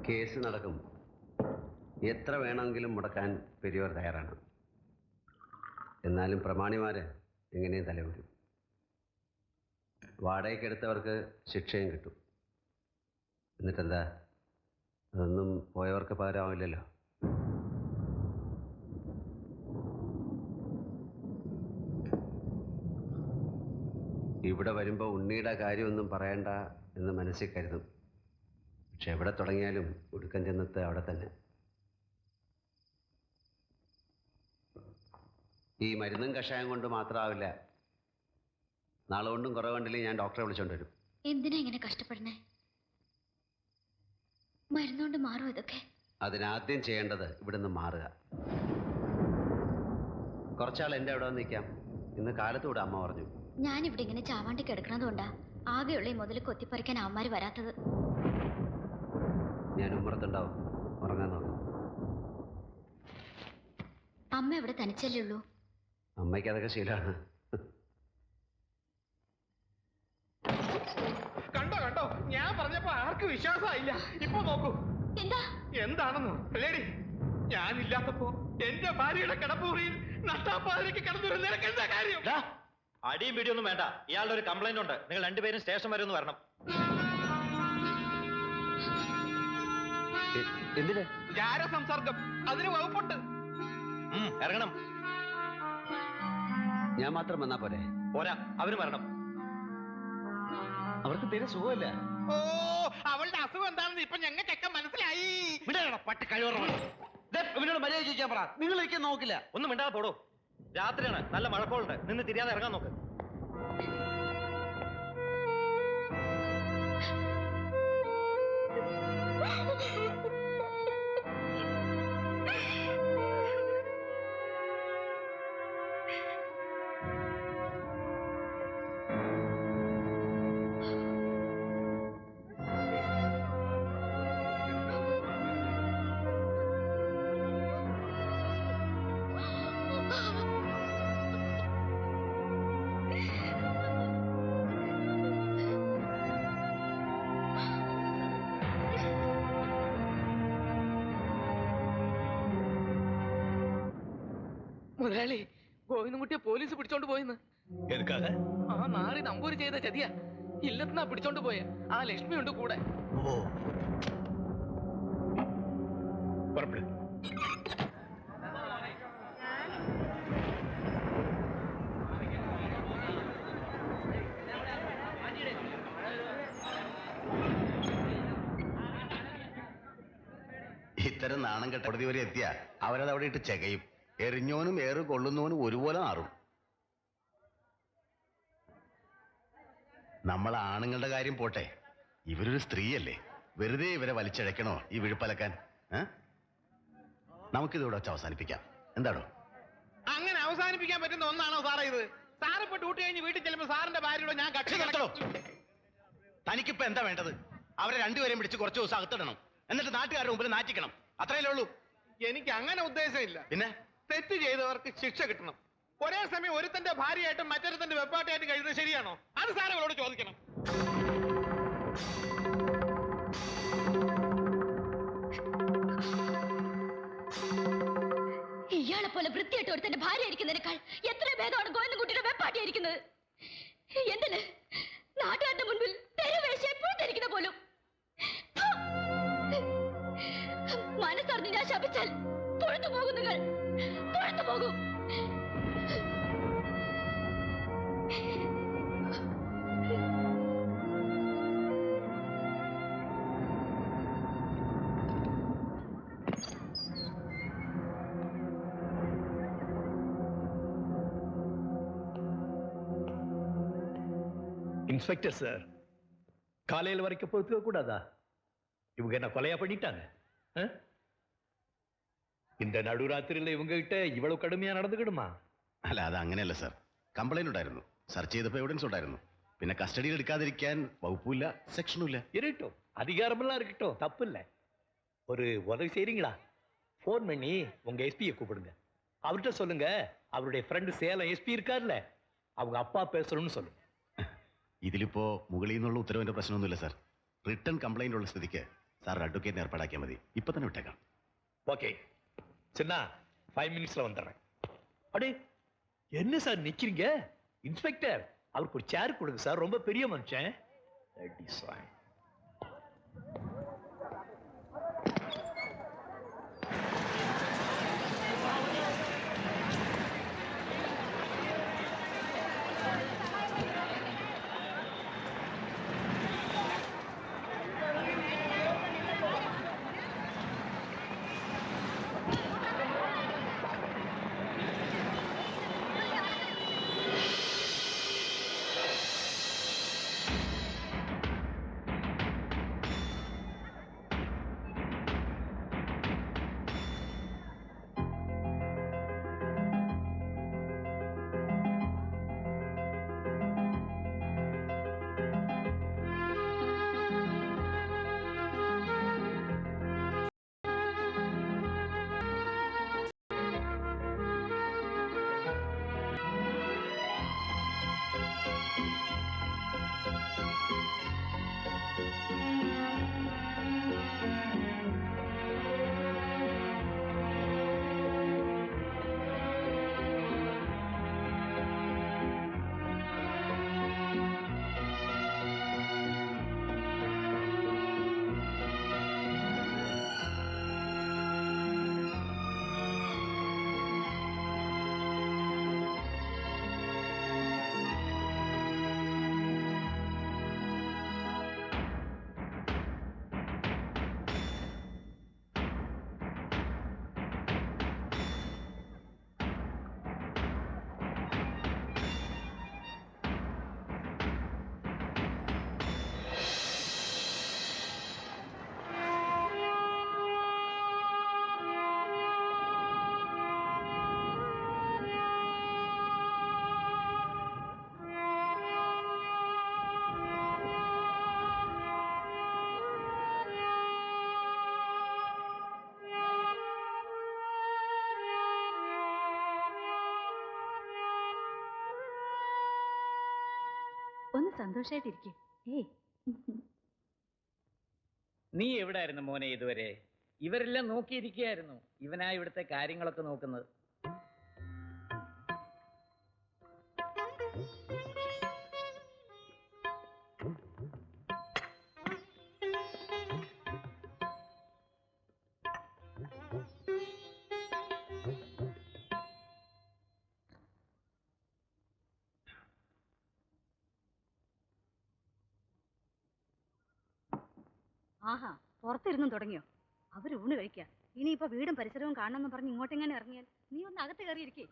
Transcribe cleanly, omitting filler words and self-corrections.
Case നടക്കും. എത്ര വേണമെങ്കിലും മുടക്കാൻ പെരിയോർ തയ്യാറാണ്. എന്നാലും പ്രമാണിമാര് എങ്ങനെയും തലവിടും. വാടകയ്ക്കെടുത്തവർക്ക് ശിക്ഷയും കിട്ടും. എന്നിട്ടെന്താ, അതൊന്നും പോയവർക്ക് പകരമാവില്ലല്ലോ. ഇവിടെ വരുമ്പോൾ ഉണ്ണിയുടെ കാര്യമൊന്നും പറയണ്ട എന്ന് മനസ്സിൽ കരുതും. പക്ഷെ എവിടെ തുടങ്ങിയാലും ഒടുക്കം ചെന്നത്ത് അവിടെ തന്നെ. ഈ മരുന്നും കഷായം കൊണ്ട് മാത്രമാവില്ല. നാളെ കൊണ്ടും കുറവുണ്ടെങ്കിൽ ഞാൻ ഡോക്ടറെ വിളിച്ചോണ്ട് വരും. എന്തിനാ ഇങ്ങനെ കഷ്ടപ്പെടുന്നേ? മരുന്നുകൊണ്ട് മാറും ഇതൊക്കെ? അതിനാദ്യം ചെയ്യേണ്ടത് ഇവിടുന്ന് മാറുക. കുറച്ചാൾ എൻ്റെ അവിടെ വന്ന് നിൽക്കാം. ഇന്ന് കാലത്തൂടെ അമ്മ പറഞ്ഞു. ഞാനിവിടെ ഇങ്ങനെ ചാവാണ്ടി കിടക്കണതുകൊണ്ടാ ആകെയുള്ള ഈ മുതൽ കൊത്തിപ്പറിക്കാൻ അവന്മാർ വരാത്തത്. ഞാൻ ഉമ്മറത്തുണ്ടാവും, ഉറങ്ങാൻ നോക്കും. അമ്മ ഇവിടെ തനിച്ചല്ലേ ഉള്ളൂ? അമ്മയ്ക്ക് അതൊക്കെ ശീലമാണ്. കണ്ടോ കണ്ടോ, ഞാൻ പറഞ്ഞപ്പോ ആർക്കും വിശ്വാസമായില്ല. ഇപ്പൊ നോക്കൂ എന്താണെന്ന്. അല്ലേടി, ഞാനില്ലാത്തപ്പോ എന്റെ ഭാര്യയുടെ കിടപ്പുറിയിൽ നഷ്ടാപ്പാതിലേക്ക് കിടന്നു. നിനക്ക് എന്താ കാര്യം? അടിയും പിടിയൊന്നും വേണ്ട. ഇയാളുടെ ഒരു കംപ്ലൈന്റ് ഉണ്ട്. നിങ്ങൾ രണ്ടുപേരും സ്റ്റേഷൻ വരെ ഒന്ന് വരണം. എന്തിന്? ജാരസംസർഗം, അതിന് വകുപ്പുണ്ട്. ഇറങ്ങണം. ഞാൻ മാത്രം വന്നാ പോരെ? പോരാ, അവര് വരണം. അവർക്ക് തീരെ സുഖമില്ല. ഓ, അവളുടെ അസുഖം എന്താണെന്ന് ഇപ്പൊ ഞങ്ങൾക്കൊക്കെ മനസ്സിലായി. പട്ടി കഴിവറ മര്യാദ ചോദിക്കാൻ പറ. നിങ്ങൾ ഇരിക്കാൻ നോക്കില്ല. ഒന്നും മിണ്ടാതെ പോടോ. രാത്രിയാണ്, നല്ല മഴക്കോളുണ്ട്. നിന്ന് തിരിയാതെ ഇറങ്ങാൻ നോക്ക്. മുതലാളി, ഗോവിന്ദൻകുട്ടിയെ പോലീസ് പിടിച്ചോണ്ട് പോയിന്ന്. ആ നാളെ നമ്പൂരി ചെയ്ത ചതിയ. ഇല്ലത്തിനാ പിടിച്ചോണ്ട് പോയ. ആ ലക്ഷ്മി ഉണ്ട് കൂടെ. ഇത്തരം നാണം കെട്ട കോടതി വരെ എത്തിയ അവരത് അവിടെ ഇട്ട് ചെകയും. എറിഞ്ഞോനും ഏറ് കൊള്ളുന്നവനും ഒരുപോലെ മാറും. നമ്മൾ ആണുങ്ങളുടെ കാര്യം പോട്ടെ, ഇവരൊരു സ്ത്രീയല്ലേ. വെറുതെ ഇവരെ വലിച്ചഴക്കണോ ഈ വിഴുപ്പലക്കാൻ? നമുക്കിതോടെ വെച്ച് അവസാനിപ്പിക്കാം. എന്താണോ? അങ്ങനെ അവസാനിപ്പിക്കാൻ പറ്റുന്ന ഒന്നാണോ സാറേ ഇത്? സാറ് ഇപ്പൊ ഡ്യൂട്ടി കഴിഞ്ഞ് വീട്ടിൽ ചെല്ലുമ്പോ സാറിന്റെ ഭാര്യയോട് ഞാൻ തനിക്കിപ്പോ എന്താ വേണ്ടത്? അവരെ രണ്ടുപേരെയും പിടിച്ച് കുറച്ച് ദിവസം അകത്തിടണം. എന്നിട്ട് നാട്ടുകാരുടെ മുമ്പിൽ നാറ്റിക്കണം. അത്രയല്ലേ ഉള്ളൂ. എനിക്ക് അങ്ങനെ ഉദ്ദേശമില്ല. പിന്നെ തെറ്റ് ചെയ്തവർക്ക് ശിക്ഷ കിട്ടണം. ഒരേ സമയം ഒരുത്തന്റെ ഭാര്യയായിട്ടും മറ്റൊരുത്തന്റെ വെപ്പാട്ടിയായിട്ടും കഴിയുന്നത് ശരിയാണോ? അത് സാറ് അവളോട് ചോദിക്കണം. ഇയാളെ പോലെ വൃത്തിയായിട്ട് ഒരുത്തന്റെ ഭാര്യ ആയിരിക്കുന്നതിനേക്കാൾ എത്ര ഭേദമാണ് ഗോവിന്ദൻകുട്ടിയുടെ വെപ്പാട്ടിയായിരിക്കുന്നത്. എന്തിന്? നാട്ടുകാരുടെ മുൻപിൽ തെരുവേശയെ പൂത്തിരിക്കുന്ന പോലും. മനസ്സറിഞ്ഞ് ഞാൻ ശപിച്ചാൽ തൊഴുതു പോകും. നിങ്ങൾ തൊഴുതു പോകും. இன்ஸ்பெக்டர் சார், காலையில் வரைக்கும் பொறுத்துக்க கூடாதா? இவங்க என்ன கொலையா பண்ணிட்டாங்க? இந்த நடுராத்திரியில் இவங்க கிட்ட இவ்வளவு கடுமையா நடந்துக்கிடுமா? അല്ല, അത് അങ്ങനെയല്ല സാർ. കംപ്ലൈന്റ് ഉണ്ടായിരുന്നു. സെർച്ച് ചെയ്തപ്പോൾ എവിഡൻസ് ഉണ്ടായിരുന്നു. പിന്നെ കസ്റ്റഡിയിൽ എടുക്കാതിരിക്കാൻ വകുപ്പില്ല, സെക്ഷനും ഇല്ല. இருக்கட்டும், அதிகாரமெல்லாம் இருக்கட்டும், தப்பு இல்லை. ஒரு உதவி செய்றீங்களா? ஃபோன் பண்ணி உங்க எஸ்பியை கூப்பிடுங்க. அவர்கிட்ட சொல்லுங்க, அவருடைய ஃப்ரெண்டு சேலம் எஸ்பி இருக்கார்ல, அவங்க அப்பா பேசணும்னு சொல்லுங்க. ഇതിലിപ്പോ മുകളിൽ നിന്നുള്ള ഉത്തരവിന്റെ പ്രശ്നമൊന്നുമില്ല സാർ. റിട്ടേൺ കംപ്ലൈന്റ് ഉള്ള സ്ഥിതിക്ക് സാർ അഡ്വക്കേറ്റിനെ ഏർപ്പാടാക്കിയാൽ മതി. ഇപ്പൊ തന്നെ വിട്ടേക്കാം. ஓகே சின்ன 5 மினிட்ஸ்ல வந்துடுறேன். அடே என்ன சார் நிக்கிறீங்க? இன்ஸ்பெக்டர் அவருக்கு ஒரு சேர் கொடுங்க சார், ரொம்ப பெரிய மனுஷன். ഒന്ന് സന്തോഷായിട്ടിരിക്കും. ഏയ് നീ എവിടായിരുന്നു മോനെ ഇതുവരെ? ഇവരെല്ലാം നോക്കിയിരിക്കുകയായിരുന്നു. ഇവനാ ഇവിടുത്തെ കാര്യങ്ങളൊക്കെ നോക്കുന്നത്. ആഹാ, പുറത്തിരുന്നും തുടങ്ങിയോ? അവർ ഊണ് കഴിക്കുക. ഇനിയിപ്പോ വീടും പരിസരവും കാണണമെന്ന് പറഞ്ഞ് ഇങ്ങോട്ടെങ്ങനെ ഇറങ്ങിയാൽ? നീ ഒന്ന് അകത്ത് കയറിയിരിക്കേ.